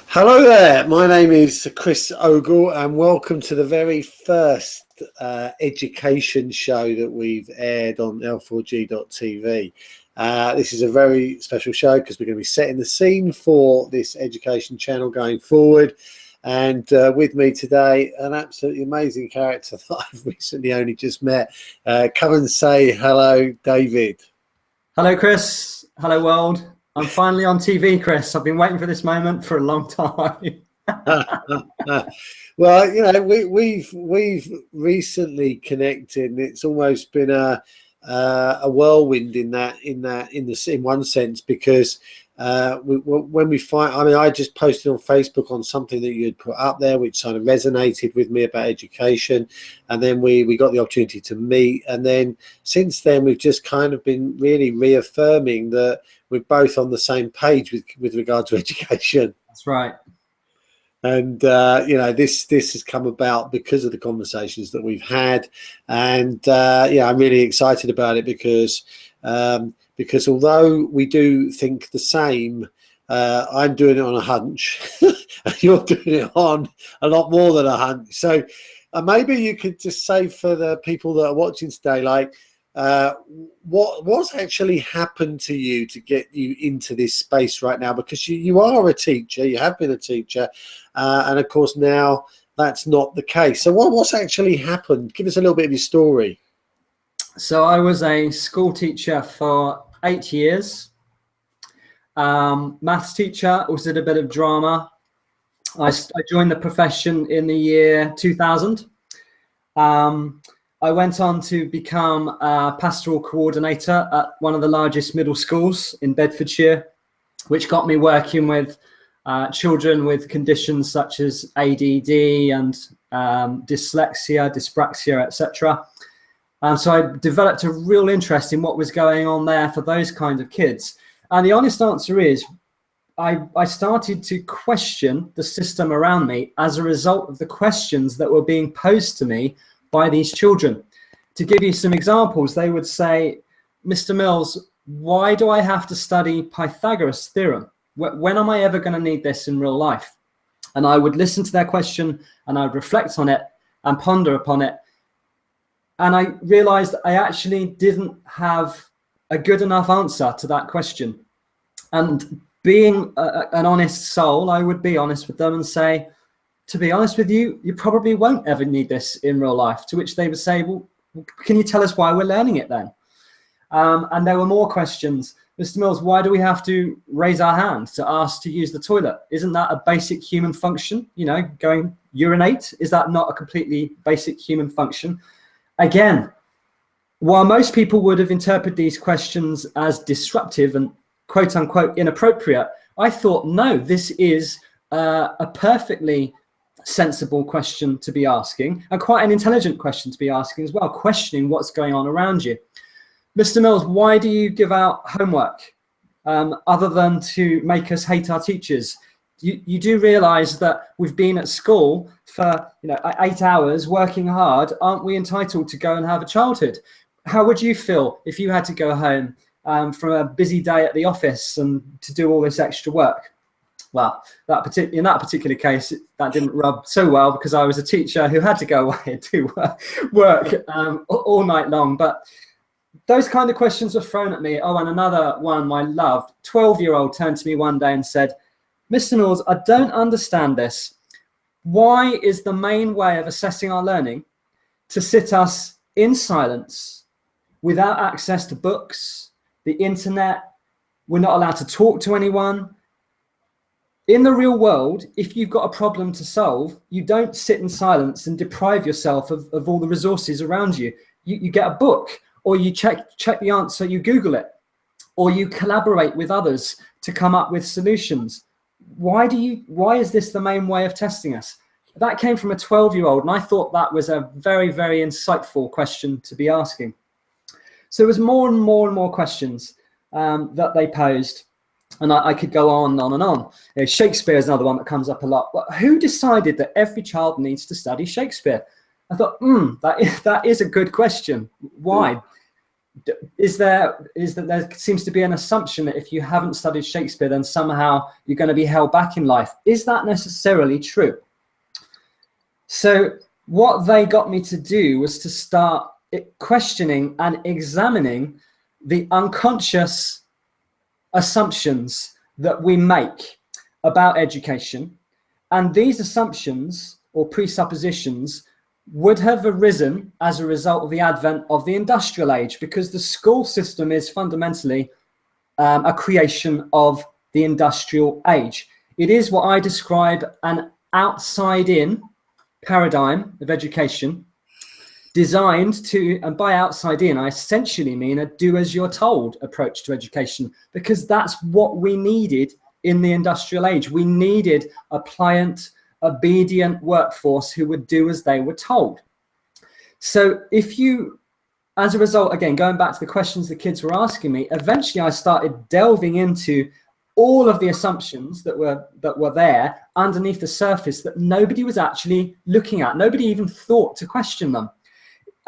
Hello there, my name is Chris Ogle and welcome to the very first education show that we've aired on L4G.tv. This is a very special show because we're going to be setting the scene for this education channel going forward. And with me today, an absolutely amazing character that I've recently only just met. Come and say hello, David. Hello, Chris. Hello, world. I'm finally on TV, Chris. I've been waiting for this moment for a long time. Well, you know, we've recently connected, and it's almost been a whirlwind in one sense, because when we find, I mean, I just posted on Facebook on something that you had put up there, which kind of resonated with me about education, and then we got the opportunity to meet, and then since then we've just kind of been really reaffirming that we're both on the same page with regard to education. That's right. And you know, this has come about because of the conversations that we've had, and yeah, I'm really excited about it because although we do think the same, I'm doing it on a hunch, and you're doing it on a lot more than a hunch. So maybe you could just say for the people that are watching today, like, what's actually happened to you to get you into this space right now? Because you are a teacher, you have been a teacher, and of course now that's not the case. So what's actually happened? Give us a little bit of your story. So I was a school teacher for 8 years, maths teacher, also did a bit of drama. I joined the profession in the year 2000. I went on to become a pastoral coordinator at one of the largest middle schools in Bedfordshire, which got me working with children with conditions such as ADD and dyslexia, dyspraxia, etc. So I developed a real interest in what was going on there for those kind of kids. And the honest answer is, I started to question the system around me as a result of the questions that were being posed to me by these children. To give you some examples, they would say, Mr. Mills, why do I have to study Pythagoras' theorem? When am I ever going to need this in real life? And I would listen to their question and I would reflect on it and ponder upon it. And I realized I actually didn't have a good enough answer to that question. And being an honest soul, I would be honest with them and say, to be honest with you, you probably won't ever need this in real life. To which they would say, well, can you tell us why we're learning it then? And there were more questions. Mr. Mills, why do we have to raise our hands to ask to use the toilet? Isn't that a basic human function? You know, going urinate, is that not a completely basic human function? Again, while most people would have interpreted these questions as disruptive and quote unquote inappropriate, I thought, no, this is a perfectly sensible question to be asking, and quite an intelligent question to be asking as well, questioning what's going on around you. Mr. Mills, why do you give out homework other than to make us hate our teachers? You do realize that we've been at school for 8 hours working hard. Aren't we entitled to go and have a childhood? How would you feel if you had to go home from a busy day at the office and to do all this extra work? Well, in that particular case, that didn't rub so well because I was a teacher who had to go away and do work all night long. But those kind of questions were thrown at me. Oh, and another one I loved, 12-year-old turned to me one day and said, Mr. Mills, I don't understand this. Why is the main way of assessing our learning to sit us in silence without access to books, the internet? We're not allowed to talk to anyone. In the real world, if you've got a problem to solve, you don't sit in silence and deprive yourself of all the resources around you. You get a book, or you check the answer, you Google it, or you collaborate with others to come up with solutions. Why is this the main way of testing us? That came from a 12-year-old, and I thought that was a very, very insightful question to be asking. So there was more and more and more questions that they posed. And I could go on and on. Shakespeare is another one that comes up a lot. Well, who decided that every child needs to study Shakespeare? I thought, that is a good question. Why? there seems to be an assumption that if you haven't studied Shakespeare, then somehow you're going to be held back in life. Is that necessarily true? So what they got me to do was to start questioning and examining the unconscious assumptions that we make about education. And these assumptions or presuppositions would have arisen as a result of the advent of the industrial age, because the school system is fundamentally a creation of the industrial age. It is what I describe an outside-in paradigm of education, designed to, and by outside in, I essentially mean a do-as-you're-told approach to education, because that's what we needed in the industrial age. We needed a pliant, obedient workforce who would do as they were told. So if you, as a result, again, going back to the questions the kids were asking me, eventually I started delving into all of the assumptions that were there underneath the surface that nobody was actually looking at. Nobody even thought to question them.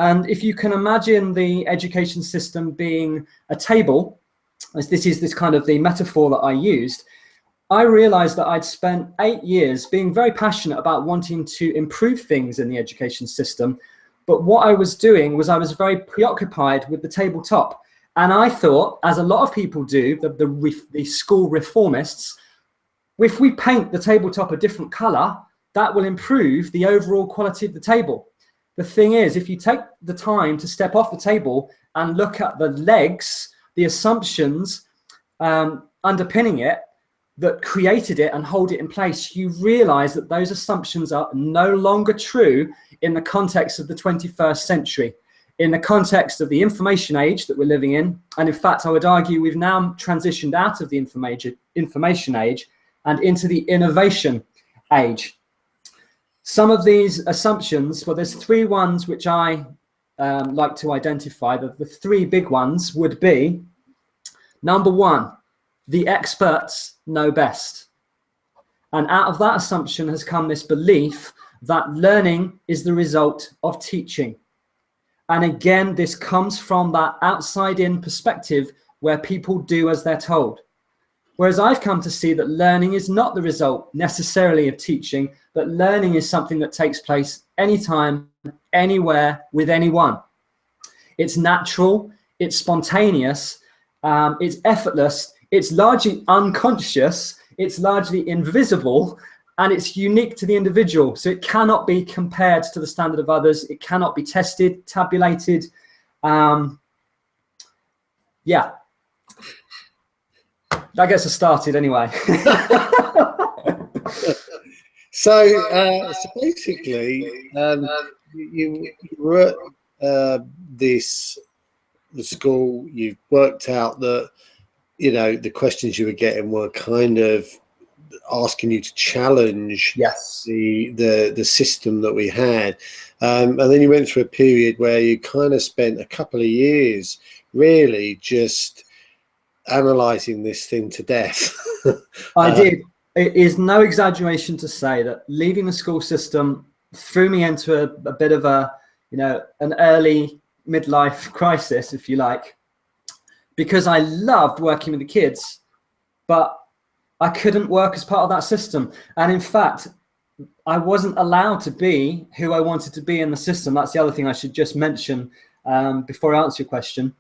And if you can imagine the education system being a table, as this is this kind of the metaphor that I used, I realized that I'd spent 8 years being very passionate about wanting to improve things in the education system. But what I was doing was I was very preoccupied with the tabletop. And I thought, as a lot of people do, the school reformists, if we paint the tabletop a different color, that will improve the overall quality of the table. The thing is, if you take the time to step off the table and look at the legs, the assumptions underpinning it, that created it and hold it in place, you realize that those assumptions are no longer true in the context of the 21st century, in the context of the information age that we're living in. And in fact, I would argue we've now transitioned out of the information age and into the innovation age. Some of these assumptions, well, there's 3 ones which I like to identify. The 3 big ones would be, number 1, the experts know best. And out of that assumption has come this belief that learning is the result of teaching. And again, this comes from that outside-in perspective where people do as they're told. Whereas I've come to see that learning is not the result necessarily of teaching, but learning is something that takes place anytime, anywhere, with anyone. It's natural, it's spontaneous, it's effortless, it's largely unconscious, it's largely invisible, and it's unique to the individual. So it cannot be compared to the standard of others. It cannot be tested, tabulated. Yeah. That gets us started anyway. So basically, you were at the school, you worked out that, you know, the questions you were getting were kind of asking you to challenge the system that we had. And then you went through a period where you kind of spent a couple of years really just analysing this thing to death. I did. It is no exaggeration to say that leaving the school system threw me into a bit of a, you know, an early midlife crisis, if you like, because I loved working with the kids, but I couldn't work as part of that system. And in fact, I wasn't allowed to be who I wanted to be in the system. That's the other thing I should just mention before I answer your question,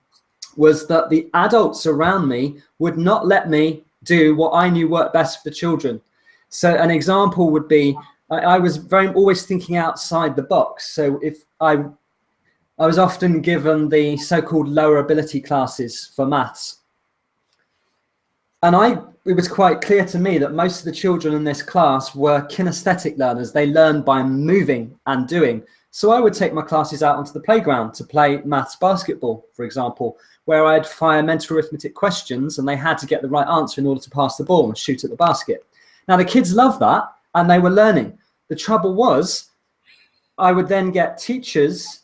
was that the adults around me would not let me do what I knew worked best for the children. So an example would be, I was always thinking outside the box. So if I was often given the so-called lower ability classes for maths. And it was quite clear to me that most of the children in this class were kinesthetic learners. They learn by moving and doing. So I would take my classes out onto the playground to play maths basketball, for example, where I'd fire mental arithmetic questions and they had to get the right answer in order to pass the ball and shoot at the basket. Now, the kids loved that and they were learning. The trouble was, I would then get teachers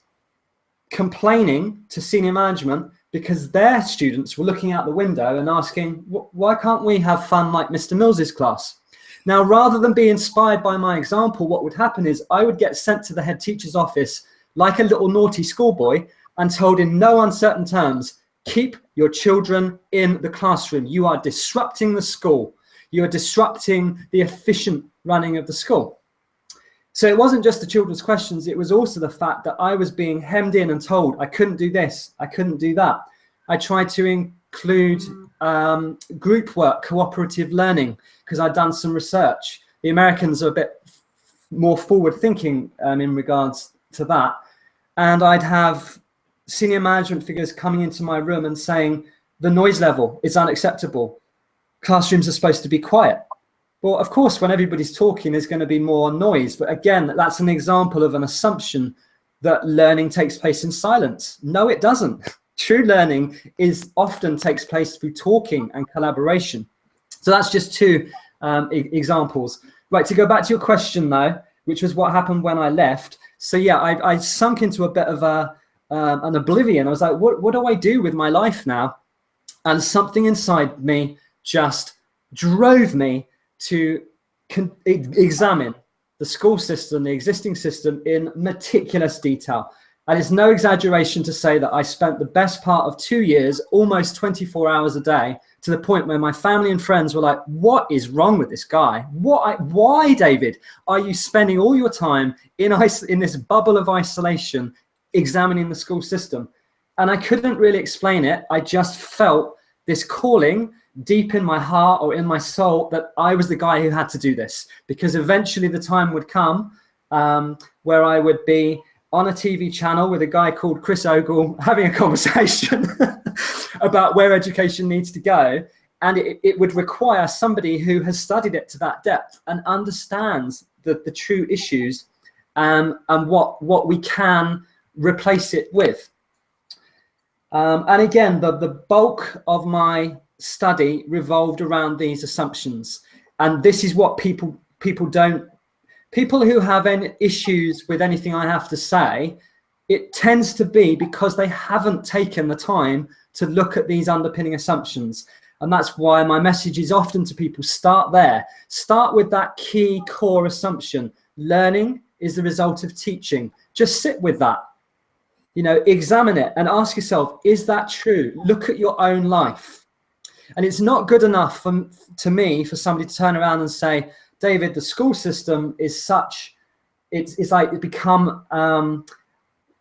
complaining to senior management because their students were looking out the window and asking, why can't we have fun like Mr. Mills's class? Now, rather than be inspired by my example, what would happen is I would get sent to the head teacher's office like a little naughty schoolboy and told in no uncertain terms, keep your children in the classroom. You are disrupting the school. You are disrupting the efficient running of the school. So it wasn't just the children's questions. It was also the fact that I was being hemmed in and told I couldn't do this, I couldn't do that. I tried to include group work, cooperative learning, because I'd done some research. The Americans are a bit more forward thinking in regards to that. And I'd have senior management figures coming into my room and saying, the noise level is unacceptable. Classrooms are supposed to be quiet. Well, of course, when everybody's talking, there's going to be more noise. But again, that's an example of an assumption that learning takes place in silence. No, it doesn't. True learning often takes place through talking and collaboration. So that's just two examples. Right, to go back to your question though, which was what happened when I left. So yeah, I sunk into a bit of an oblivion. I was like, what do I do with my life now? And something inside me just drove me to examine the school system, the existing system, in meticulous detail. And it's no exaggeration to say that I spent the best part of 2 years, almost 24 hours a day, to the point where my family and friends were like, what is wrong with this guy? Why, David, are you spending all your time in this bubble of isolation examining the school system? And I couldn't really explain it. I just felt this calling deep in my heart or in my soul that I was the guy who had to do this, because eventually the time would come where I would be on a TV channel with a guy called Chris Ogle having a conversation about where education needs to go. And it would require somebody who has studied it to that depth and understands the true issues and what we can replace it with. And again, the bulk of my study revolved around these assumptions. And this is what people who have any issues with anything I have to say, it tends to be because they haven't taken the time to look at these underpinning assumptions. And that's why my message is often to people, start there. Start with that key core assumption. Learning is the result of teaching. Just sit with that. You know, examine it and ask yourself, is that true? Look at your own life. And it's not good enough to me for somebody to turn around and say, David, the school system is such, it's like it become,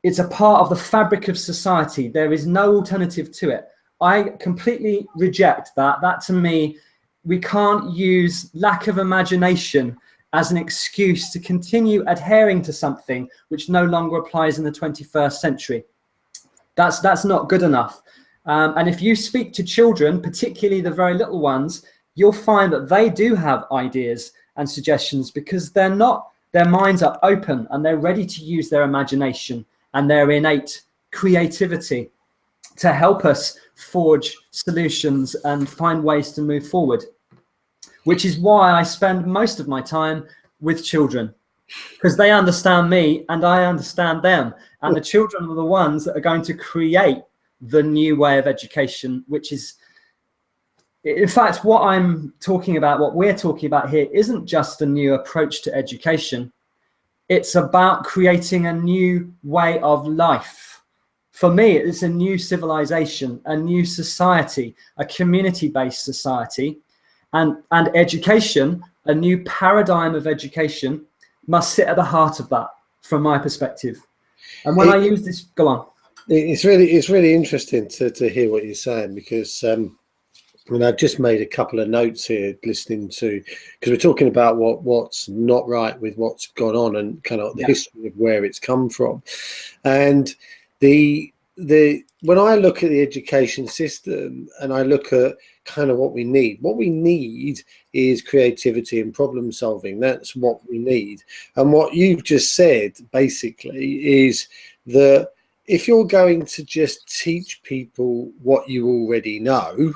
it's a part of the fabric of society. There is no alternative to it. I completely reject that. That to me, we can't use lack of imagination as an excuse to continue adhering to something which no longer applies in the 21st century. That's not good enough. And if you speak to children, particularly the very little ones, you'll find that they do have ideas and suggestions because their minds are open and they're ready to use their imagination and their innate creativity to help us forge solutions and find ways to move forward, which is why I spend most of my time with children, because they understand me and I understand them. And the children are the ones that are going to create the new way of education, which is, in fact, what I'm talking about, what we're talking about here isn't just a new approach to education. It's about creating a new way of life. For me, it's a new civilization, a new society, a community-based society. And education, a new paradigm of education, must sit at the heart of that, from my perspective. And when I use this, go on. It's really interesting to hear what you're saying, because I've just made a couple of notes here listening to, because we're talking about what's not right with what's gone on and kind of the history of where it's come from. And when I look at the education system and I look at kind of what we need is creativity and problem solving. That's what we need. And what you've just said basically is that if you're going to just teach people what you already know,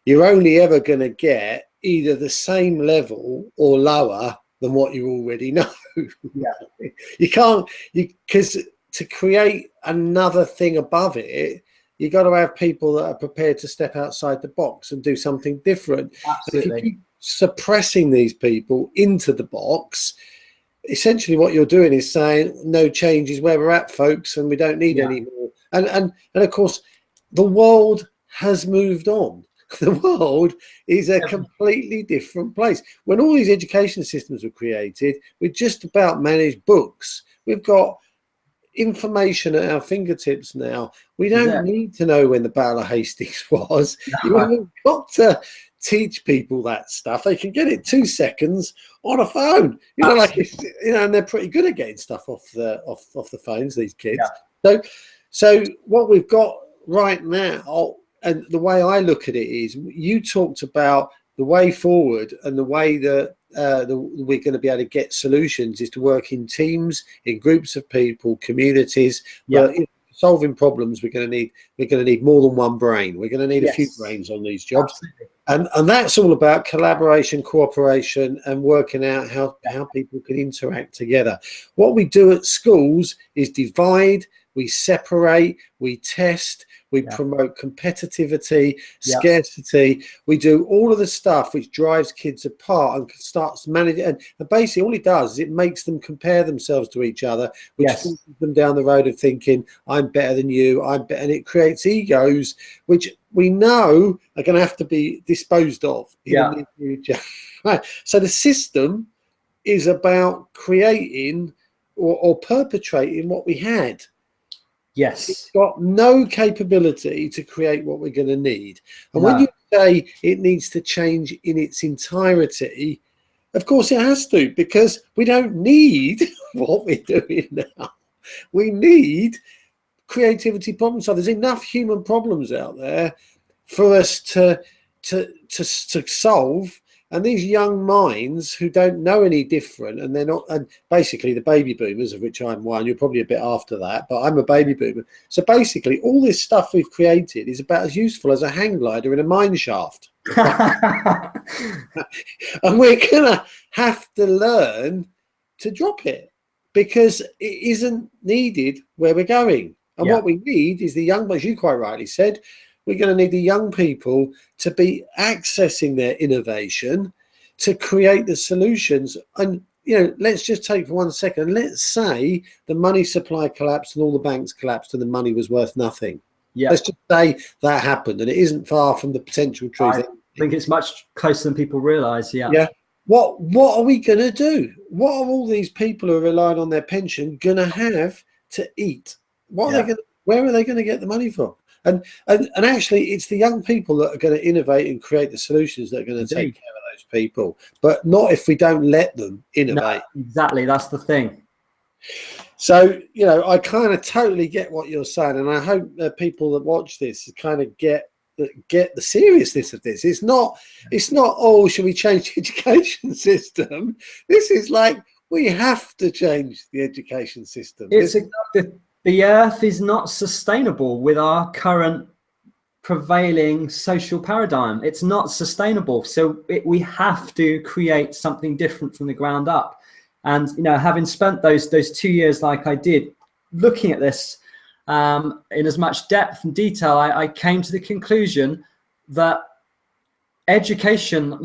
you're only ever going to get either the same level or lower than what you already know. Yeah. You can't, because to create another thing above it, you got to have people that are prepared to step outside the box and do something different. Absolutely. If you keep suppressing these people into the box, essentially what you're doing is saying no change is where we're at, folks, and we don't need any more. And of course, the world has moved on. The world is a completely different place. When all these education systems were created, we just about managed books. We've got information at our fingertips now. We don't need to know when the Battle of Hastings was. You haven't got to teach people that stuff. They can get it 2 seconds on a phone. You know, like and they're pretty good at getting stuff off the phones, these kids. So what we've got right now, and the way I look at it is, you talked about the way forward, and the way that we're going to be able to get solutions is to work in teams, in groups of people, communities. But solving problems, we're going to need more than one brain. We're going to need a few brains on these jobs. And that's all about collaboration, cooperation, and working out how people can interact together. What we do at schools is divide, we separate, we test, we promote competitivity, scarcity. We do all of the stuff which drives kids apart and starts managing. And basically all it does is it makes them compare themselves to each other, which forces them down the road of thinking, I'm better than you, I'm better. And it creates egos, which we know are going to have to be disposed of in the near future. Right. So the system is about creating or perpetrating what we had. It's got no capability to create what we're going to need. And when you say it needs to change in its entirety, of course it has to, because we don't need what we're doing now. We need creativity, problem solving. There's enough human problems out there for us to solve. And these young minds who don't know any different, and they're not, and basically the baby boomers, of which I'm one, you're probably a bit after that, but I'm a baby boomer. So basically all this stuff we've created is about as useful as a hang glider in a mine shaft. And we're gonna have to learn to drop it, because it isn't needed where we're going. And what we need is the young, as you quite rightly said, we're going to need the young people to be accessing their innovation to create the solutions. And, you know, let's just take for 1 second. Let's say the money supply collapsed and all the banks collapsed and the money was worth nothing. Let's just say that happened, and it isn't far from the potential truth. I think it's much closer than people realise. What are we going to do? What are all these people who are relying on their pension going to have to eat? What are they going? Where are they going to get the money from? And actually, it's the young people that are going to innovate and create the solutions that are going to take care of those people, but not if we don't let them innovate. No, exactly, that's the thing. So, you know, I kind of totally get what you're saying, and I hope that people that watch this kind of get the seriousness of this. It's not, oh, should we change the education system? This is like, we have to change the education system. The earth is not sustainable with our current prevailing social paradigm. It's not sustainable. So we have to create something different from the ground up. And, you know, having spent those 2 years like I did, looking at this in as much depth and detail, I came to the conclusion that education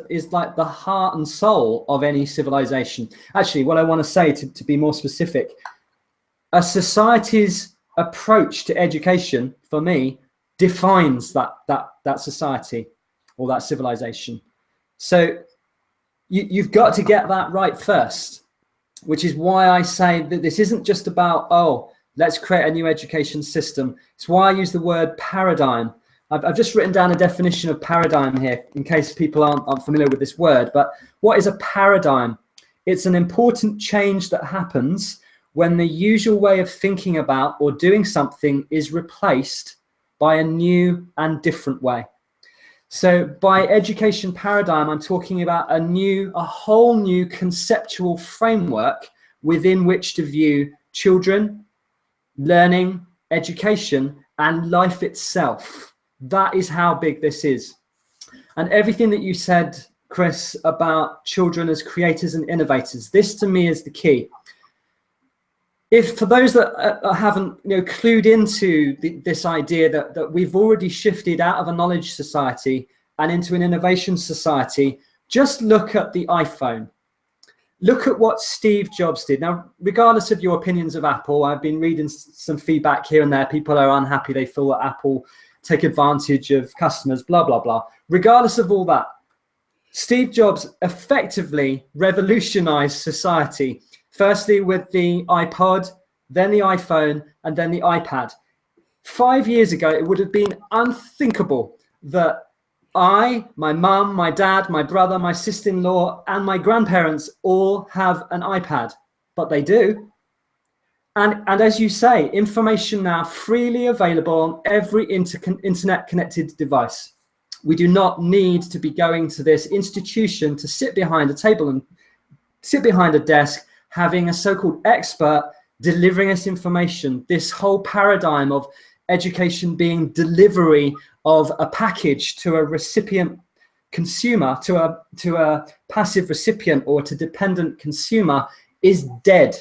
is like the heart and soul of any civilization. Actually, what I want to say, to be more specific, a society's approach to education, for me, defines that society or that civilization. So you've got to get that right first, which is why I say that this isn't just about, oh, let's create a new education system. It's why I use the word paradigm. I've just written down a definition of paradigm here in case people aren't familiar with this word. But what is a paradigm? It's an important change that happens when the usual way of thinking about or doing something is replaced by a new and different way. So by education paradigm, I'm talking about a whole new conceptual framework within which to view children, learning, education, and life itself. That is how big this is. And everything that you said, Chris, about children as creators and innovators, this to me is the key. If for those that haven't clued into this idea that we've already shifted out of a knowledge society and into an innovation society, just look at the iPhone. Look at what Steve Jobs did. Now, regardless of your opinions of Apple, I've been reading some feedback here and there. People are unhappy. They feel that Apple take advantage of customers, blah, blah, blah. Regardless of all that, Steve Jobs effectively revolutionized society, firstly with the iPod, then the iPhone, and then the iPad. 5 years ago, it would have been unthinkable that I, my mum, my dad, my brother, my sister-in-law, and my grandparents all have an iPad, but they do. And as you say, information now freely available on every internet-connected device. We do not need to be going to this institution to sit behind a table and sit behind a desk, having a so-called expert delivering us information. This whole paradigm of education being delivery of a package to a recipient consumer, to a passive recipient or to dependent consumer is dead.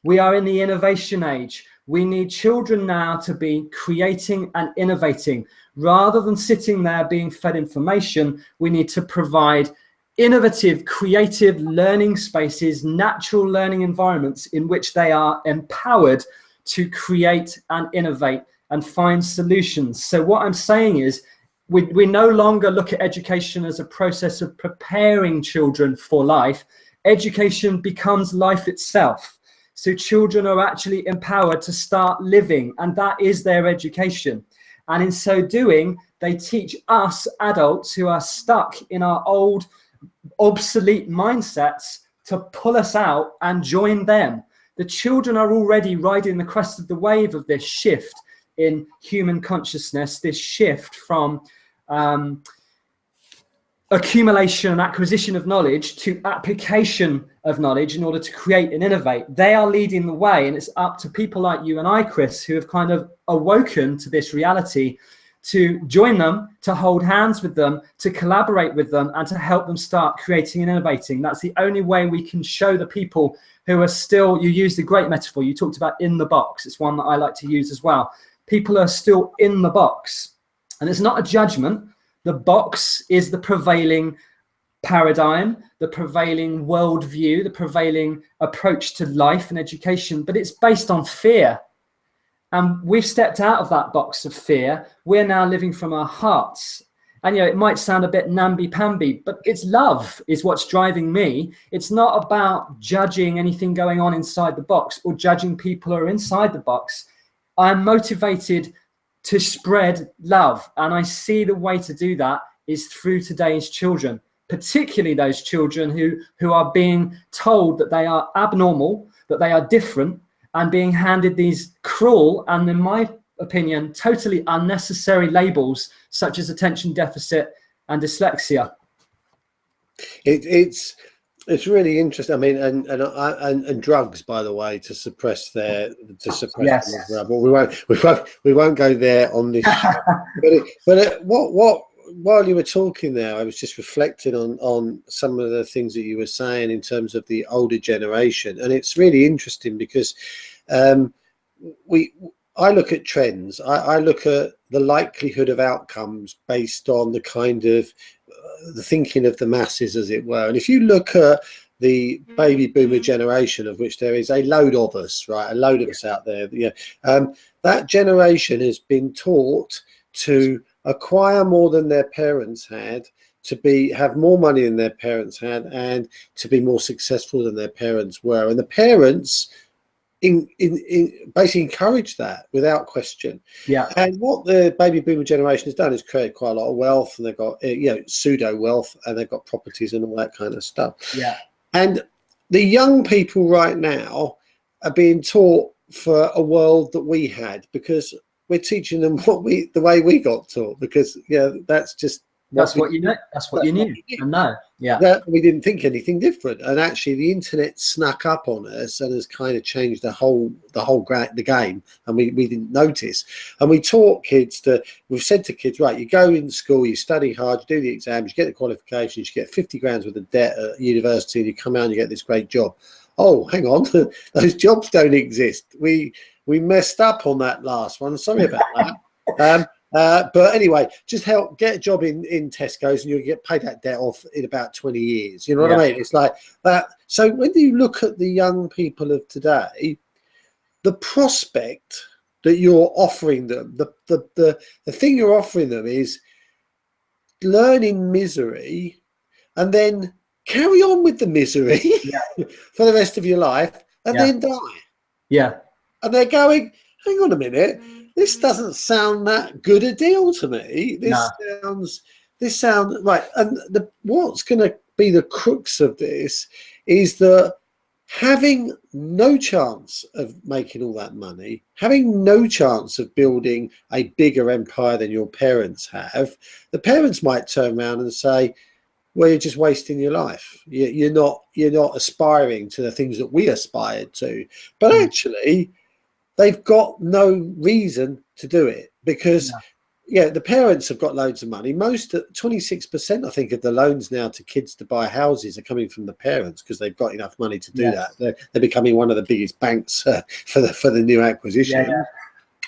We are in the innovation age. We need children now to be creating and innovating. Rather than sitting there being fed information, we need to provide innovative, creative learning spaces, natural learning environments in which they are empowered to create and innovate and find solutions. So what I'm saying is we no longer look at education as a process of preparing children for life. Education becomes life itself. So children are actually empowered to start living, and that is their education. And in so doing, they teach us adults who are stuck in our old, obsolete mindsets to pull us out and join them. The children are already riding the crest of the wave of this shift in human consciousness, this shift from accumulation and acquisition of knowledge to application of knowledge in order to create and innovate. They are leading the way, and it's up to people like you and I, Chris, who have kind of awoken to this reality, to join them, to hold hands with them, to collaborate with them, and to help them start creating and innovating. That's the only way we can show the people who are still, you used a great metaphor, you talked about in the box. It's one that I like to use as well. People are still in the box, and it's not a judgment. The box is the prevailing paradigm, the prevailing worldview, the prevailing approach to life and education, but it's based on fear. And we've stepped out of that box of fear. We're now living from our hearts. And, you know, it might sound a bit namby-pamby, but it's love is what's driving me. It's not about judging anything going on inside the box or judging people who are inside the box. I'm motivated to spread love. And I see the way to do that is through today's children, particularly those children who are being told that they are abnormal, that they are different, and being handed these cruel and, in my opinion, totally unnecessary labels such as attention deficit and dyslexia. It's really interesting. I mean, and drugs, by the way, to suppress Yes. them as well. But we won't go there on this. but while you were talking there, I was just reflecting on some of the things that you were saying in terms of the older generation, and it's really interesting because I look at trends. I look at the likelihood of outcomes based on the kind of the thinking of the masses, as it were. And if you look at the baby boomer generation, of which there is a load of us, right, a load of us out there, that generation has been taught to acquire more than their parents had, to have more money than their parents had, and to be more successful than their parents were. And the parents basically encourage that without question. Yeah. And what the baby boomer generation has done is create quite a lot of wealth, and they've got pseudo wealth, and they've got properties and all that kind of stuff. Yeah. And the young people right now are being taught for a world that we had, because we're teaching them the way we got taught, because that's what you know. That's what you knew. And no, that we didn't think anything different. And actually, the internet snuck up on us and has kind of changed the game, and we didn't notice. And we taught kids we've said to kids, right, you go in school, you study hard, you do the exams, you get the qualifications, you get 50 grand worth of debt at university, and you come out and you get this great job. Oh, hang on, those jobs don't exist. We messed up on that last one. Sorry about that. But anyway, just help get a job in Tesco's and you'll get paid that debt off in about 20 years. You know what I mean? It's like that. So when you look at the young people of today, the prospect that you're offering them, the thing you're offering them is learn in misery and then carry on with the misery for the rest of your life and then die. Yeah. And they're going, hang on a minute, this doesn't sound that good a deal to me. This sounds right. And what's going to be the crux of this is that having no chance of making all that money, having no chance of building a bigger empire than your parents have, the parents might turn around and say, well, you're just wasting your life. You're not aspiring to the things that we aspired to. But actually, they've got no reason to do it because the parents have got loads of money. 26%, I think, of the loans now to kids to buy houses are coming from the parents because they've got enough money to do that. They're becoming one of the biggest banks for the new acquisition.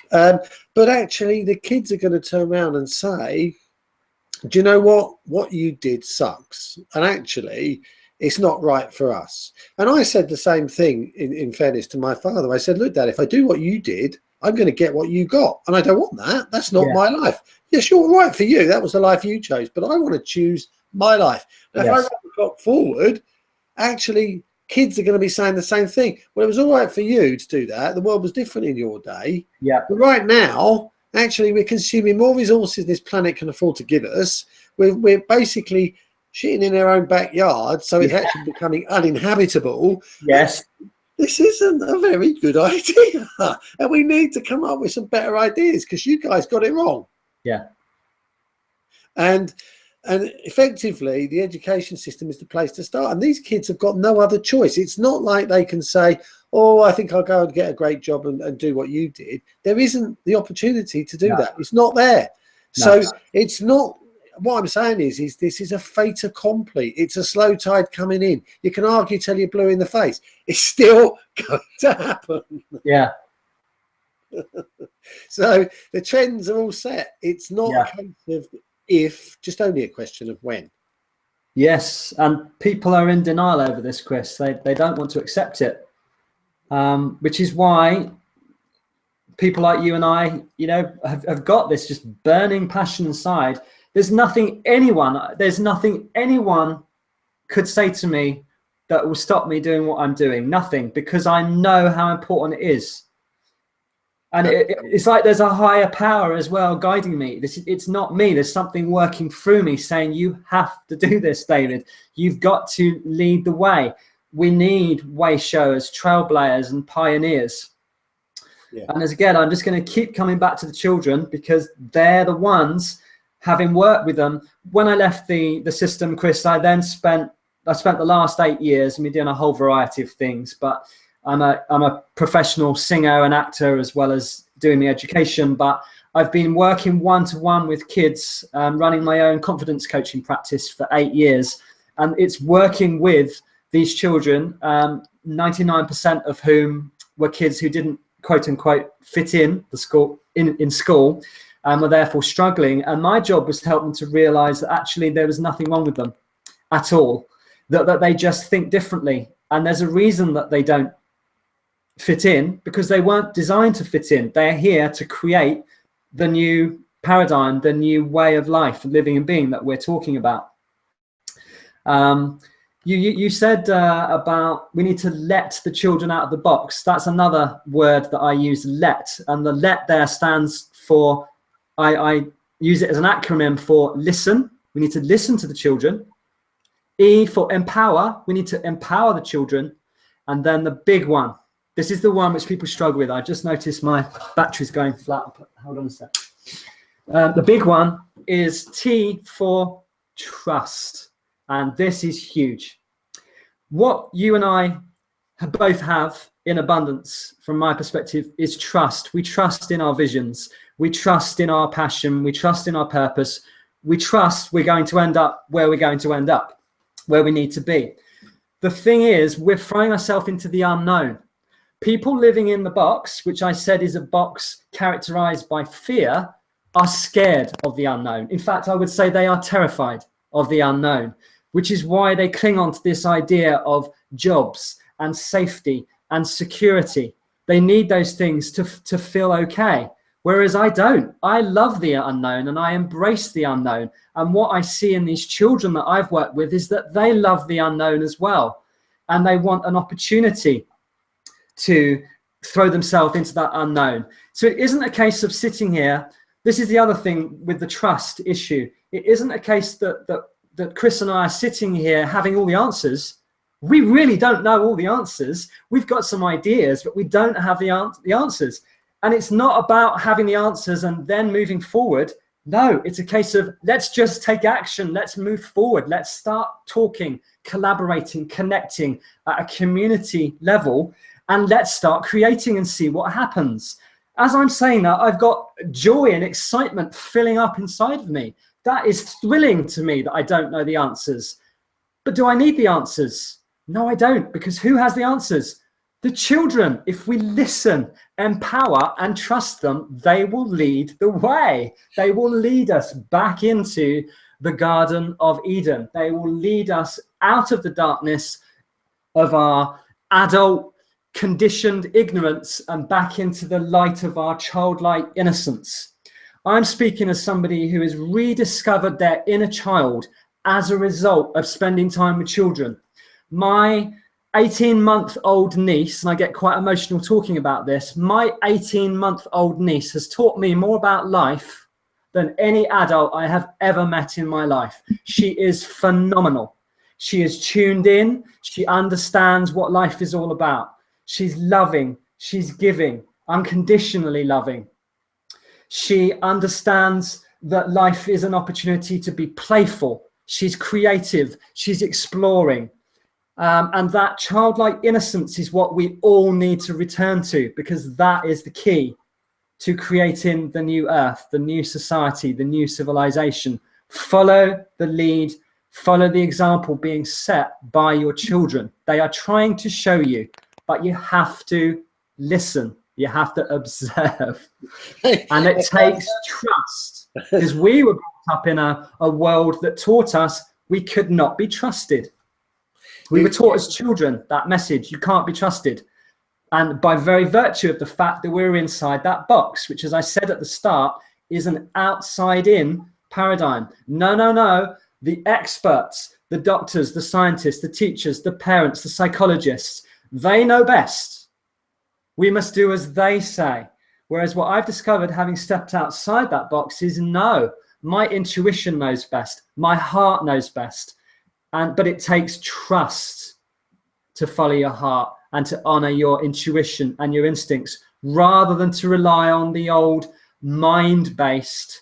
But actually, the kids are going to turn around and say, do you know what you did sucks, and actually it's not right for us. And I said the same thing in fairness to my father. I said, look, Dad, if I do what you did, I'm going to get what you got, and I don't want that. That's not my life. Yes, you're right for you. That was the life you chose, but I want to choose my life. Now, if I run the clock forward, actually kids are going to be saying the same thing. Well, it was all right for you to do that. The world was different in your day. But right now, actually, we're consuming more resources than this planet can afford to give us. We're basically shitting in our own backyard, so it's actually becoming uninhabitable. Yes. This isn't a very good idea. And we need to come up with some better ideas because you guys got it wrong. And effectively, the education system is the place to start. And these kids have got no other choice. It's not like they can say, oh, I think I'll go and get a great job and do what you did. There isn't the opportunity to do that. It's not there. So it's not, what I'm saying is this is a fait accompli. It's a slow tide coming in. You can argue till you're blue in the face. It's still going to happen. So the trends are all set. It's not a case of if, just only a question of when. Yes, and people are in denial over this, Chris. They don't want to accept it, which is why people like you and I, have got this just burning passion inside. There's nothing anyone could say to me that will stop me doing what I'm doing. Nothing, because I know how important it is. And it's like there's a higher power as well guiding me. It's not me. There's something working through me saying, you have to do this, David. You've got to lead the way. We need way showers, trailblazers and pioneers. And again, I'm just going to keep coming back to the children because they're the ones, having worked with them. When I left the system, Chris, I spent the last 8 years doing a whole variety of things, but I'm a professional singer and actor as well as doing the education, but I've been working one-to-one with kids, running my own confidence coaching practice for 8 years. And it's working with these children, 99% of whom were kids who didn't, quote unquote, fit in the school, in school, and were therefore struggling. And my job was to help them to realize that actually there was nothing wrong with them at all, that they just think differently. And there's a reason that they don't fit in, because they weren't designed to fit in. They're here to create the new paradigm, the new way of life, living and being that we're talking about. You said about we need to let the children out of the box. That's another word that I use, let. And the let there stands for, I use it as an acronym for listen. We need to listen to the children. E for empower. We need to empower the children. And then the big one. This is the one which people struggle with. I just noticed my battery's going flat. Hold on a sec. The big one is T for trust. And this is huge. What you and I both have in abundance, from my perspective, is trust. We trust in our visions. We trust in our passion. We trust in our purpose. We trust we're going to end up where we're going to end up, where we need to be. The thing is, we're throwing ourselves into the unknown. People living in the box, which I said is a box characterized by fear, are scared of the unknown. In fact, I would say they are terrified of the unknown, which is why they cling on to this idea of jobs and safety and security. They need those things to feel okay. Whereas I don't. I love the unknown and I embrace the unknown. And what I see in these children that I've worked with is that they love the unknown as well. And they want an opportunity to throw themselves into that unknown. So it isn't a case of sitting here. This is the other thing with the trust issue. It isn't a case that Chris and I are sitting here having all the answers. We really don't know all the answers. We've got some ideas, but we don't have the answers. And it's not about having the answers and then moving forward. No, it's a case of let's just take action. Let's move forward. Let's start talking, collaborating, connecting at a community level, and let's start creating and see what happens. As I'm saying that, I've got joy and excitement filling up inside of me. That is thrilling to me that I don't know the answers. But do I need the answers? No, I don't, because who has the answers? The children. If we listen, empower, and trust them, they will lead the way. They will lead us back into the Garden of Eden. They will lead us out of the darkness of our adult conditioned ignorance and back into the light of our childlike innocence. I'm speaking as somebody who has rediscovered their inner child as a result of spending time with children. My 18-month-old niece, and I get quite emotional talking about this, my 18-month-old niece has taught me more about life than any adult I have ever met in my life. She is phenomenal. She is tuned in. She understands what life is all about. She's loving. She's giving, unconditionally loving. She understands that life is an opportunity to be playful. She's creative. She's exploring. And that childlike innocence is what we all need to return to, because that is the key to creating the new earth, the new society, the new civilization. Follow the lead, follow the example being set by your children. They are trying to show you, but you have to listen. You have to observe. And it takes trust, because we were brought up in a world that taught us we could not be trusted. We were taught as children that message, you can't be trusted. And by very virtue of the fact that we're inside that box, which, as I said at the start, is an outside-in paradigm. No, no, no. The experts, the doctors, the scientists, the teachers, the parents, the psychologists, they know best. We must do as they say. Whereas what I've discovered, having stepped outside that box, is no, my intuition knows best. My heart knows best. But it takes trust to follow your heart and to honor your intuition and your instincts, rather than to rely on the old mind-based,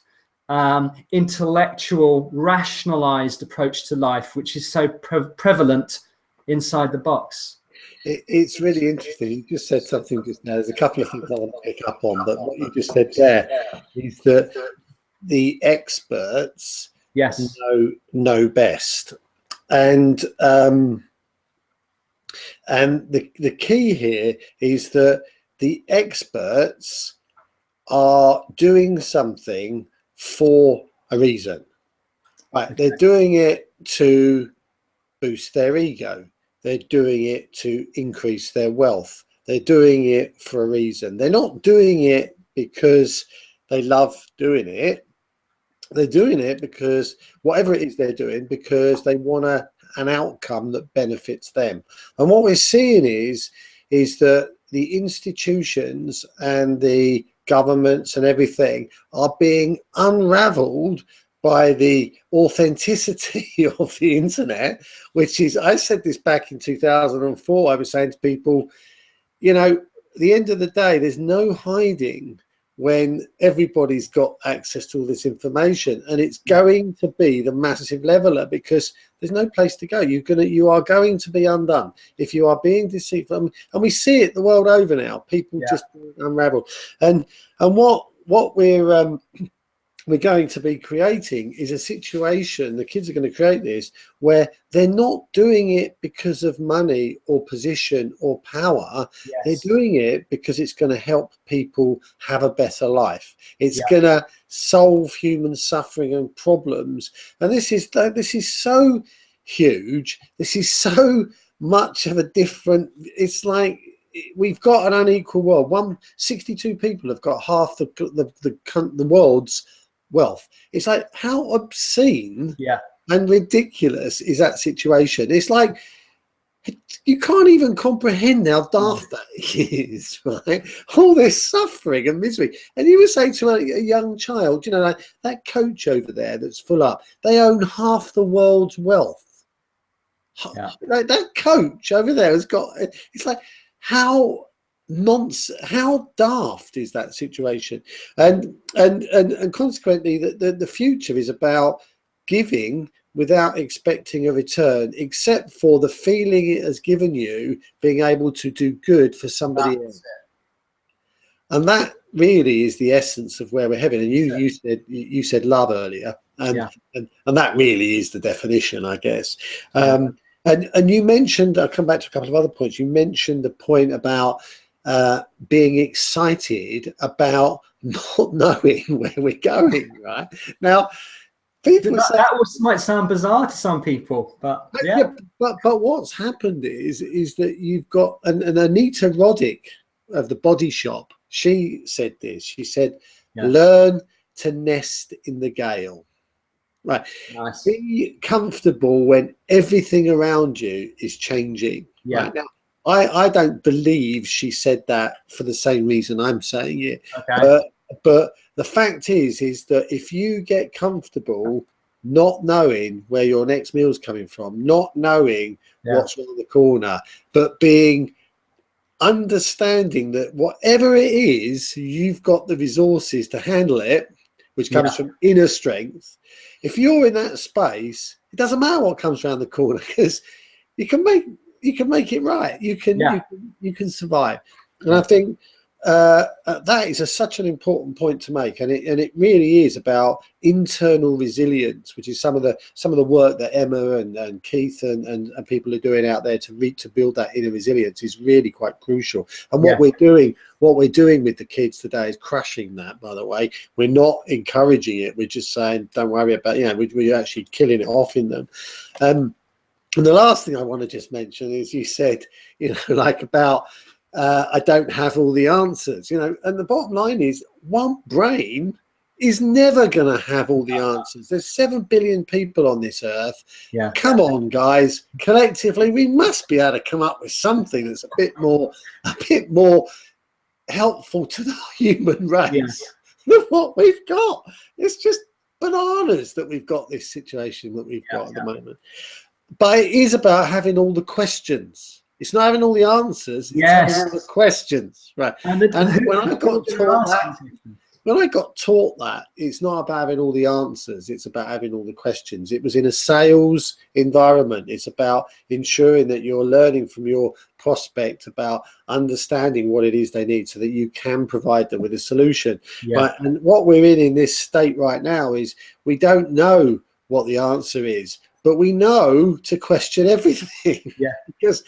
intellectual, rationalized approach to life, which is so prevalent inside the box. It's really interesting. You just said something just now. There's a couple of things I want to pick up on, but what you just said there is that the experts know best. And the key here is that the experts are doing something for a reason. Right? They're doing it to boost their ego. They're doing it to increase their wealth. They're doing it for a reason. They're not doing it because they love doing it. They're doing it because whatever it is they're doing, because they want an outcome that benefits them. And what we're seeing is that the institutions and the governments and everything are being unraveled by the authenticity of the internet, which is, I said this back in 2004, I was saying to people, you know, at the end of the day, there's no hiding when everybody's got access to all this information, and it's going to be the massive leveler, because there's no place to go. You are going to be undone if you are being deceived, and we see it the world over now. People just unravel, and what we're we're going to be creating is a situation, the kids are going to create this, where they're not doing it because of money or position or power. Yes. They're doing it because it's going to help people have a better life. It's going to solve human suffering and problems. And this is so huge. This is so much of a different, it's like we've got an unequal world. 62 people have got half the world's wealth. It's like, how obscene and ridiculous is that situation? It's like you can't even comprehend how daft that is, right? All this suffering and misery. And you were saying to a young child, you know, like that coach over there that's full up, they own half the world's wealth. Like that coach over there has got, it's like, how daft is that situation? And consequently, the future is about giving without expecting a return, except for the feeling it has given you being able to do good for somebody else. And that really is the essence of where we're heading. And you said love earlier, and that really is the definition, I guess. And you mentioned, I'll come back to a couple of other points. You mentioned the point about being excited about not knowing where we're going, right? Now, people say, that might sound bizarre to some people, but but what's happened is that you've got an Anita Roddick of the Body Shop. She said this. She said, learn to nest in the gale. Right. Nice. Be comfortable when everything around you is changing. Right now, I don't believe she said that for the same reason I'm saying it. Okay. But the fact is that if you get comfortable not knowing where your next meal's coming from, not knowing what's around the corner, but being understanding that whatever it is, you've got the resources to handle it, which comes from inner strength. If you're in that space, it doesn't matter what comes around the corner, because you can make it right. You can survive. And I think that is such an important point to make, and it really is about internal resilience, which is some of the work that Emma and Keith and people are doing out there to build that inner resilience is really quite crucial. And what we're doing with the kids today is crushing that. By the way, we're not encouraging it. We're just saying, don't worry about, we're actually killing it off in them. And the last thing I want to just mention is, you said, like about I don't have all the answers, and the bottom line is, one brain is never going to have all the answers. There's 7 billion people on this earth. Come on, guys, collectively we must be able to come up with something that's a bit more helpful to the human race than what we've got. It's just bananas that we've got this situation that we've got at the moment. But it is about having all the questions. It's not having all the answers. It's having all the questions, right? And when I got taught that, it's not about having all the answers. It's about having all the questions. It was in a sales environment. It's about ensuring that you're learning from your prospect about understanding what it is they need, so that you can provide them with a solution. Right? And what we're in this state right now is we don't know what the answer is, but we know to question everything. because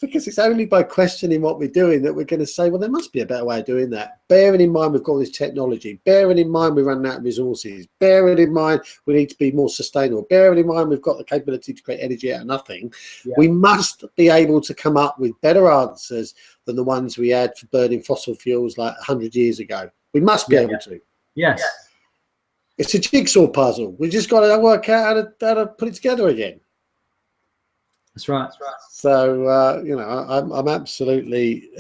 it's only by questioning what we're doing that we're going to say, well, there must be a better way of doing that. Bearing in mind we've got this technology, bearing in mind we're running out of resources, bearing in mind we need to be more sustainable, bearing in mind we've got the capability to create energy out of nothing. We must be able to come up with better answers than the ones we had for burning fossil fuels like 100 years ago. We must be able to. It's a jigsaw puzzle. We just got to work out how to put it together again. That's right. So I'm absolutely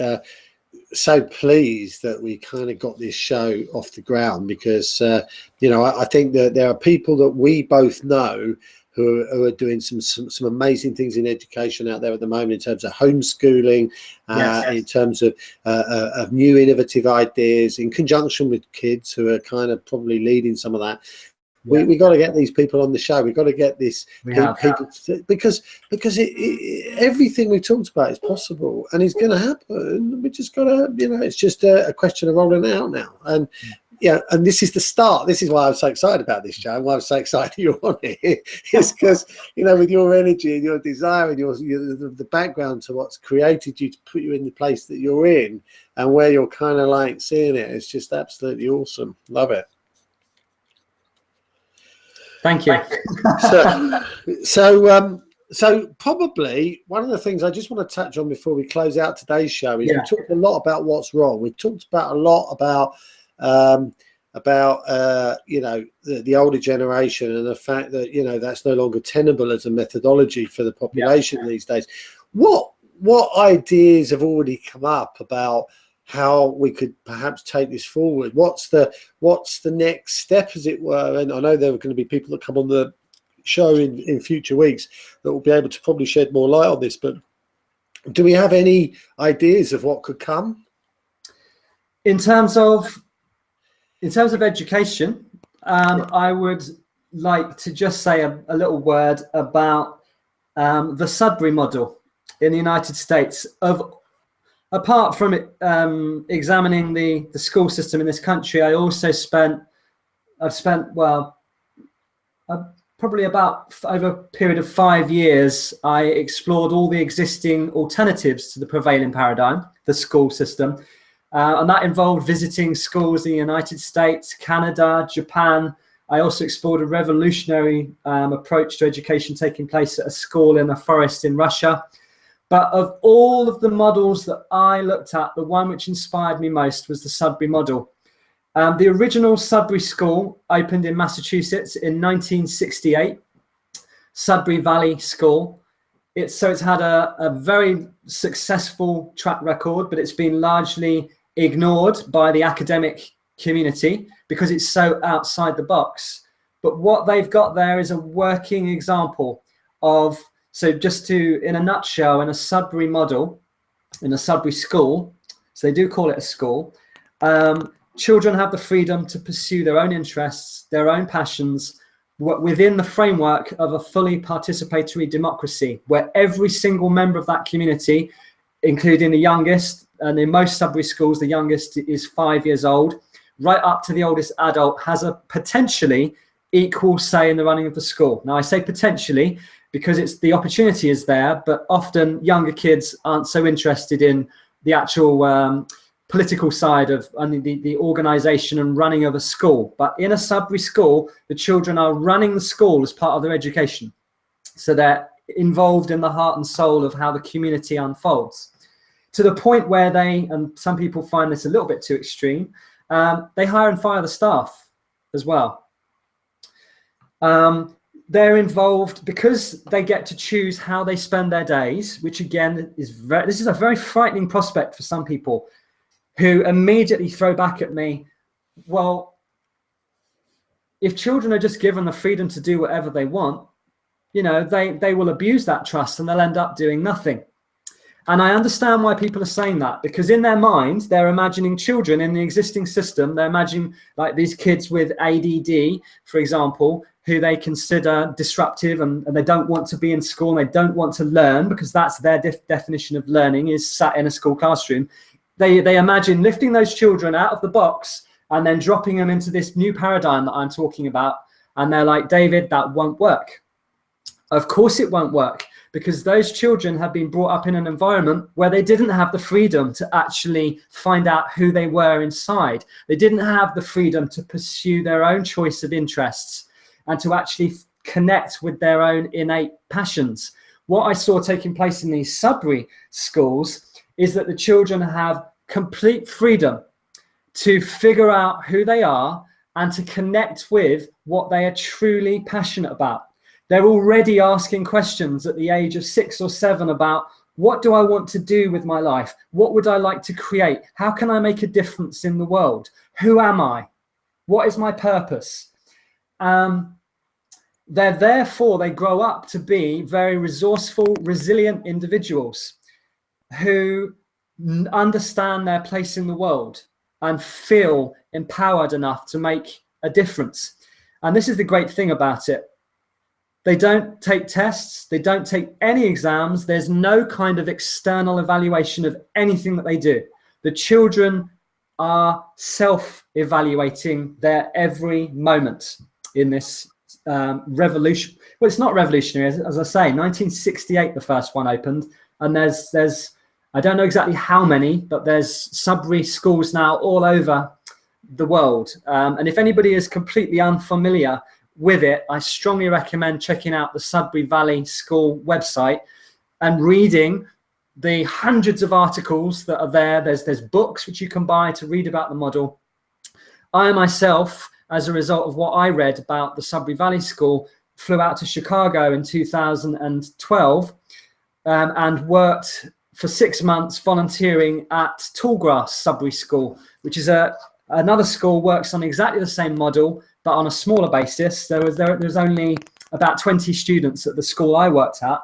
so pleased that we kind of got this show off the ground, because I think that there are people that we both know who are doing some amazing things in education out there at the moment, in terms of homeschooling, in terms of new innovative ideas, in conjunction with kids who are kind of probably leading some of that. We got to get these people on the show. We've got to get this people because everything we talked about is possible and it's going to happen. We just got to, it's just a question of rolling it out now. And yeah, and this is the start. This is why I'm so excited about this, Joe, and why I'm so excited you're on it. It's because, you know, with your energy and your desire and the background to what's created you to put you in the place that you're in and where you're kind of like seeing it, it's just absolutely awesome. Love it. Thank you. So probably one of the things I just want to touch on before we close out today's show is we talked a lot about what's wrong. We've talked about a lot about you know, the older generation and the fact that, you know, that's no longer tenable as a methodology for the population these days. What ideas have already come up about how we could perhaps take this forward? What's the next step, as it were? And I know there are going to be people that come on the show in future weeks that will be able to probably shed more light on this, but do we have any ideas of what could come in terms of education? I would like to just say a little word about the Sudbury Model in the United States. Apart from examining the school system in this country, I also I've spent probably about over a period of 5 years, I explored all the existing alternatives to the prevailing paradigm, the school system. And that involved visiting schools in the United States, Canada, Japan. I also explored a revolutionary approach to education taking place at a school in a forest in Russia. But of all of the models that I looked at, the one which inspired me most was the Sudbury Model. The original Sudbury School opened in Massachusetts in 1968, Sudbury Valley School. It's had a very successful track record, but it's been largely ignored by the academic community because it's so outside the box. But what they've got there is a working example of, so just to, in a nutshell, in a Sudbury model, in a Sudbury school, so they do call it a school, children have the freedom to pursue their own interests, their own passions, within the framework of a fully participatory democracy, where every single member of that community, including the youngest, and in most Sudbury schools, the youngest is 5 years old, right up to the oldest adult, has a potentially equal say in the running of the school. Now, I say potentially because the opportunity is there, but often younger kids aren't so interested in the actual political side of the organization and running of a school. But in a Sudbury school, the children are running the school as part of their education. So they're involved in the heart and soul of how the community unfolds, to the point where and some people find this a little bit too extreme, they hire and fire the staff as well. They're involved because they get to choose how they spend their days, which again this is a very frightening prospect for some people, who immediately throw back at me, well, if children are just given the freedom to do whatever they want, you know, they will abuse that trust and they'll end up doing nothing. And I understand why people are saying that, because in their mind, they're imagining children in the existing system. They're imagining like these kids with ADD, for example, who they consider disruptive and they don't want to be in school and they don't want to learn, because that's their definition of learning, is sat in a school classroom. They imagine lifting those children out of the box and then dropping them into this new paradigm that I'm talking about. And they're like, David, that won't work. Of course it won't work, because those children have been brought up in an environment where they didn't have the freedom to actually find out who they were inside. They didn't have the freedom to pursue their own choice of interests and to actually connect with their own innate passions. What I saw taking place in these Sudbury schools is that the children have complete freedom to figure out who they are and to connect with what they are truly passionate about. They're already asking questions at the age of 6 or 7 about, what do I want to do with my life? What would I like to create? How can I make a difference in the world? Who am I? What is my purpose? They grow up to be very resourceful, resilient individuals who understand their place in the world and feel empowered enough to make a difference. And this is the great thing about it. They don't take tests. They don't take any exams. There's no kind of external evaluation of anything that they do. The children are self-evaluating their every moment in this revolution. Well, it's not revolutionary, as I say. 1968, the first one opened, and there's I don't know exactly how many, but there's Sudbury schools now all over the world. And if anybody is completely unfamiliar with it, I strongly recommend checking out the Sudbury Valley School website and reading the hundreds of articles that are there. There's books which you can buy to read about the model. I myself, as a result of what I read about the Sudbury Valley School, flew out to Chicago in 2012 and worked for 6 months volunteering at Tallgrass Sudbury School, which is another school, works on exactly the same model, but on a smaller basis. There was only about 20 students at the school I worked at.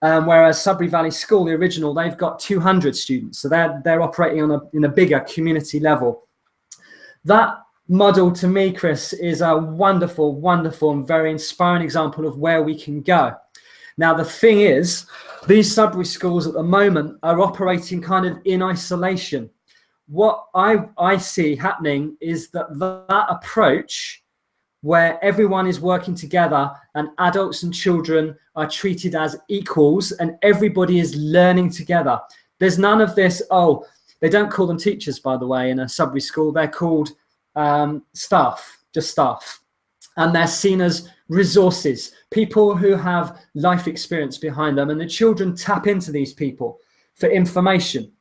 Whereas Sudbury Valley School, the original, they've got 200 students. So they're operating in a bigger community level. That model, to me, Chris, is a wonderful, wonderful and very inspiring example of where we can go. Now, the thing is, these Sudbury schools at the moment are operating kind of in isolation. What I see happening is that approach, where everyone is working together and adults and children are treated as equals and everybody is learning together. There's none of this, oh, they don't call them teachers, by the way, in a Sudbury school. They're called staff, just staff. And they're seen as resources, people who have life experience behind them. And the children tap into these people for information,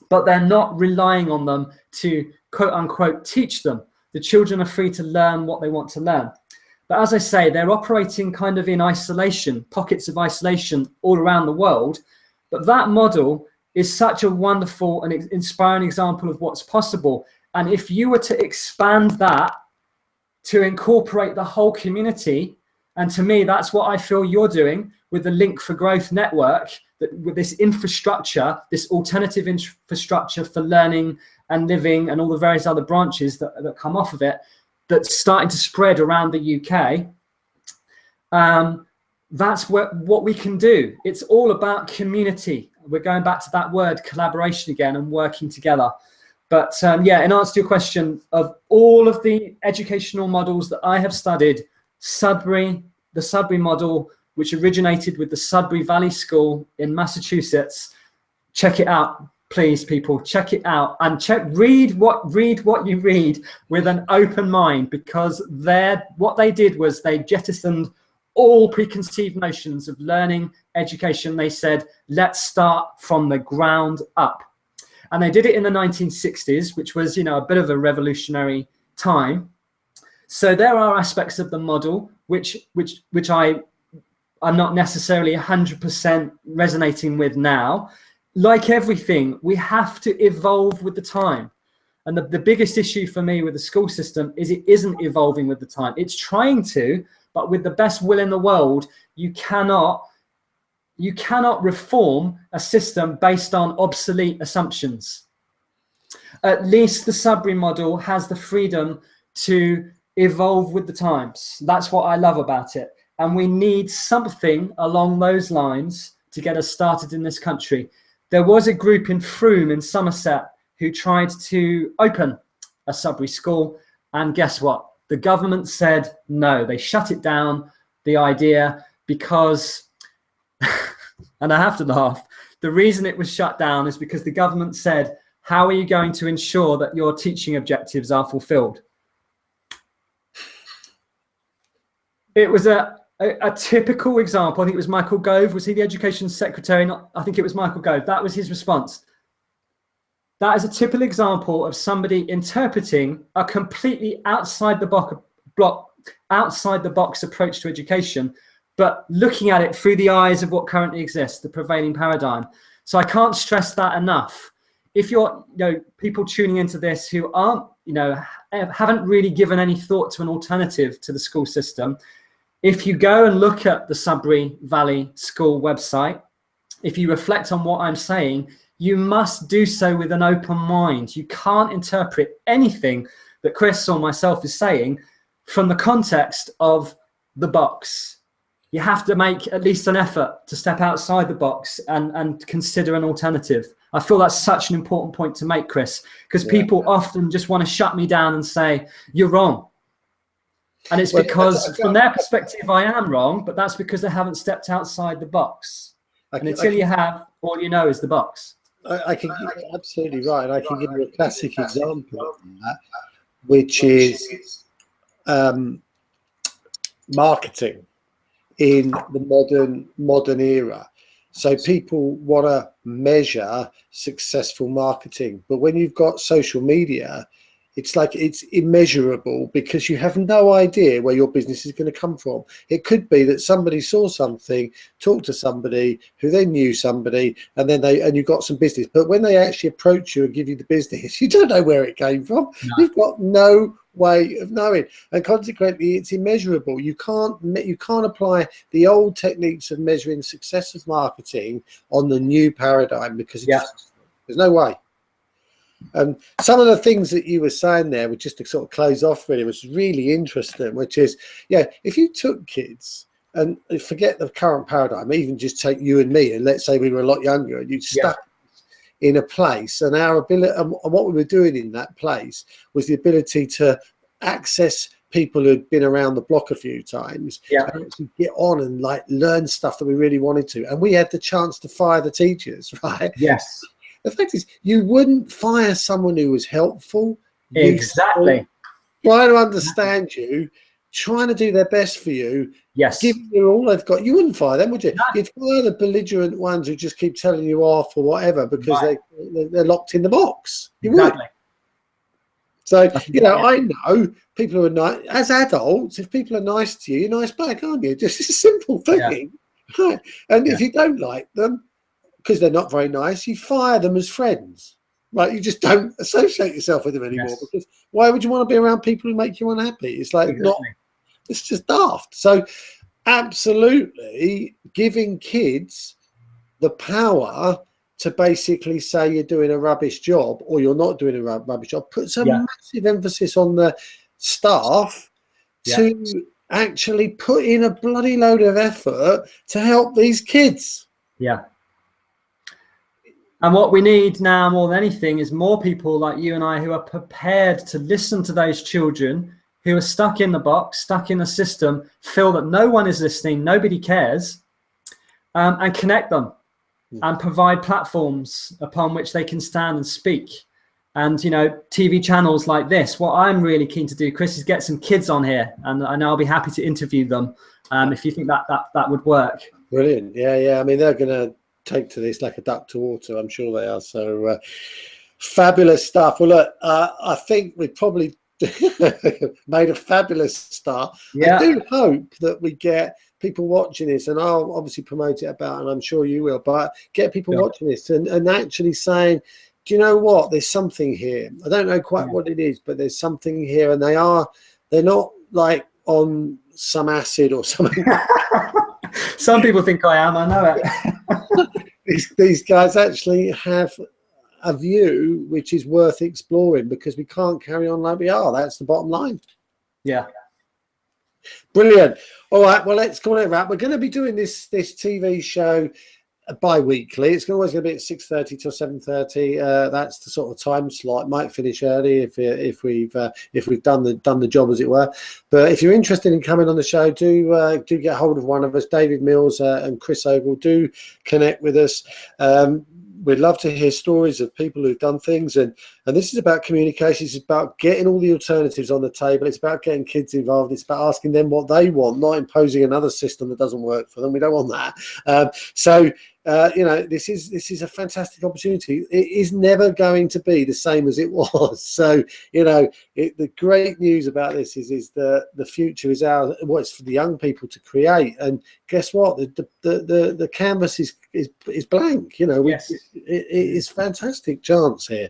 but they're not relying on them to, quote unquote, teach them. The children are free to learn what they want to learn. But as I say, they're operating kind of in isolation, pockets of isolation all around the world. But that model is such a wonderful and inspiring example of what's possible. And if you were to expand that to incorporate the whole community, and to me, that's what I feel you're doing with the Link for Growth network, that with this infrastructure, this alternative infrastructure for learning and living and all the various other branches that come off of it, that's starting to spread around the UK. That's what we can do. It's all about community. We're going back to that word collaboration again and working together. But yeah, in answer to your question, of all of the educational models that I have studied, the Sudbury model, which originated with the Sudbury Valley School in Massachusetts, check it out. Please, people, check it out and read what you read with an open mind, because what they did was they jettisoned all preconceived notions of learning, education. They said, let's start from the ground up. And they did it in the 1960s, which was, you know, a bit of a revolutionary time. So there are aspects of the model which I'm not necessarily 100% resonating with now. Like everything, we have to evolve with the time. And the biggest issue for me with the school system is it isn't evolving with the time. It's trying to, but with the best will in the world, you cannot reform a system based on obsolete assumptions. At least the Sudbury model has the freedom to evolve with the times. That's what I love about it. And we need something along those lines to get us started in this country. There was a group in Frome in Somerset who tried to open a Sudbury school, and guess what? The government said no. They shut it down, the idea, because, and I have to laugh, the reason it was shut down is because the government said, how are you going to ensure that your teaching objectives are fulfilled? It was a typical example. I think it was Michael Gove. Was he the education secretary? I think it was Michael Gove. That was his response. That is a typical example of somebody interpreting a completely outside the box approach to education, but looking at it through the eyes of what currently exists, the prevailing paradigm. So I can't stress that enough. If you're, people tuning into this who aren't, haven't really given any thought to an alternative to the school system, if you go and look at the Sudbury Valley School website, if you reflect on what I'm saying, you must do so with an open mind. You can't interpret anything that Chris or myself is saying from the context of the box. you have to make at least an effort to step outside the box and consider an alternative. I feel that's such an important point to make, Chris, because people often just want to shut me down and say, you're wrong. And it's because from their perspective, I am wrong, but that's because they haven't stepped outside the box. And until you have, all you know is the box. I can give you absolutely right. And I can give you a classic example of that, which is marketing in the modern era. So people want to measure successful marketing, but when you've got social media, it's like it's immeasurable because you have no idea where your business is going to come from. It could be that somebody saw something, talked to somebody who then knew somebody, and then you got some business. But when they actually approach you and give you the business, you don't know where it came from. No. You've got no way of knowing, and consequently, it's immeasurable. You can't apply the old techniques of measuring success of marketing on the new paradigm because there's no way. Some of the things that you were saying there, were just to sort of close off really, was really interesting, which is, if you took kids and forget the current paradigm, even just take you and me, and let's say we were a lot younger and you stuck in a place, and our ability, and what we were doing in that place was the ability to access people who'd been around the block a few times, and actually get on and like learn stuff that we really wanted to, and we had the chance to fire the teachers, right? Yes. The fact is, you wouldn't fire someone who was helpful, exactly, trying to understand you, trying to do their best for you, giving you all they've got. You wouldn't fire them, would you? No. You'd fire the belligerent ones who just keep telling you off or whatever because they're locked in the box. You would. So, I know people who are nice. As adults, if people are nice to you, you're nice back, aren't you? Just a simple thing. Yeah. And if you don't like them, because they're not very nice, you fire them as friends, right? You just don't associate yourself with them anymore because why would you want to be around people who make you unhappy? It's like it's just daft. So absolutely giving kids the power to basically say you're doing a rubbish job or you're not doing a rubbish job puts a massive emphasis on the staff to actually put in a bloody load of effort to help these kids. Yeah. And what we need now more than anything is more people like you and I who are prepared to listen to those children who are stuck in the box, stuck in the system, feel that no one is listening, nobody cares, and connect them and provide platforms upon which they can stand and speak. And, TV channels like this, what I'm really keen to do, Chris, is get some kids on here, and I'll be happy to interview them if you think that would work. Brilliant. Yeah. I mean, they're going to take to this like a duck to water. I'm sure they are. So fabulous stuff. Well, look, I think we probably made a fabulous start. I do hope that we get people watching this, and I'll obviously promote it about, and I'm sure you will, but get people watching this and actually saying, do you know what? There's something here. I don't know quite what it is, but there's something here, and they're not like on some acid or something. Some people think I am. I know it. These guys actually have a view which is worth exploring because we can't carry on like we are. That's the bottom line. Yeah. Brilliant. All right. Well, let's call it a wrap. We're going to be doing this TV show bi-weekly. It's always going to be at 6:30 till 7:30. That's the sort of time slot. It might finish early if we've done the job, as it were. But if you're interested in coming on the show, do get hold of one of us, David Mills and Chris Ogle. Do connect with us. We'd love to hear stories of people who've done things, and this is about communication. It's about getting all the alternatives on the table. It's about getting kids involved. It's about asking them what they want, not imposing another system that doesn't work for them. We don't want that. This is a fantastic opportunity. It is never going to be the same as it was. So the great news about this is that the future is ours. It's for the young people to create. And guess what? The canvas is blank. It is fantastic chance here.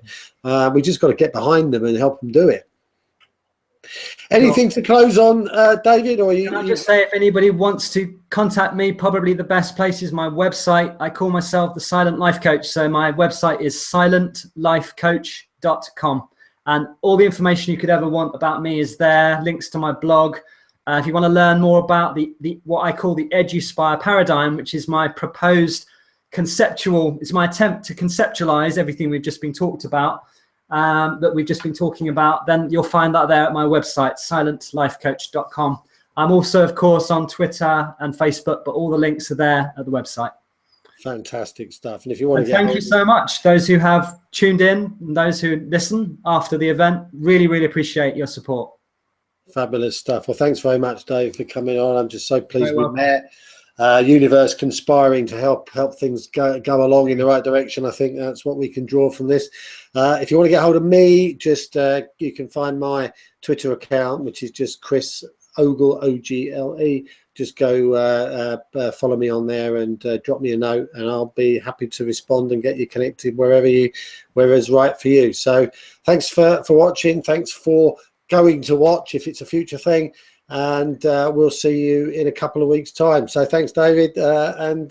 We just got to get behind them and help them do it. Anything to close on, David? Or Can I just say, if anybody wants to contact me, probably the best place is my website. I call myself the Silent Life Coach. So my website is silentlifecoach.com. And all the information you could ever want about me is there. Links to my blog, If you want to learn more about what I call the EduSpire paradigm, which is my proposed it's my attempt to conceptualize everything we've just been talked about, that we've just been talking about, then you'll find that there at my website, silentlifecoach.com. I'm also, of course, on Twitter and Facebook, but all the links are there at the website. Fantastic stuff. And if you want to thank you so much, those who have tuned in and those who listen after the event. Really, really appreciate your support. Fabulous stuff. Well, thanks very much, Dave, for coming on. I'm just so pleased we met. Universe conspiring to help things go along in the right direction. I think that's what we can draw from this. If you want to get hold of me, just you can find my Twitter account, which is just Chris Ogle, Ogle. Just go follow me on there and drop me a note, and I'll be happy to respond and get you connected wherever's right for you. So thanks for watching. Thanks for going to watch if it's a future thing, and we'll see you in a couple of weeks' time. So thanks, David, and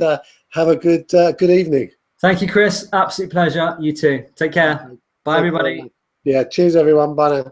have a good evening. Thank you, Chris. Absolute pleasure. You too. Take care. Bye, everybody. Yeah, cheers, everyone. Bye now.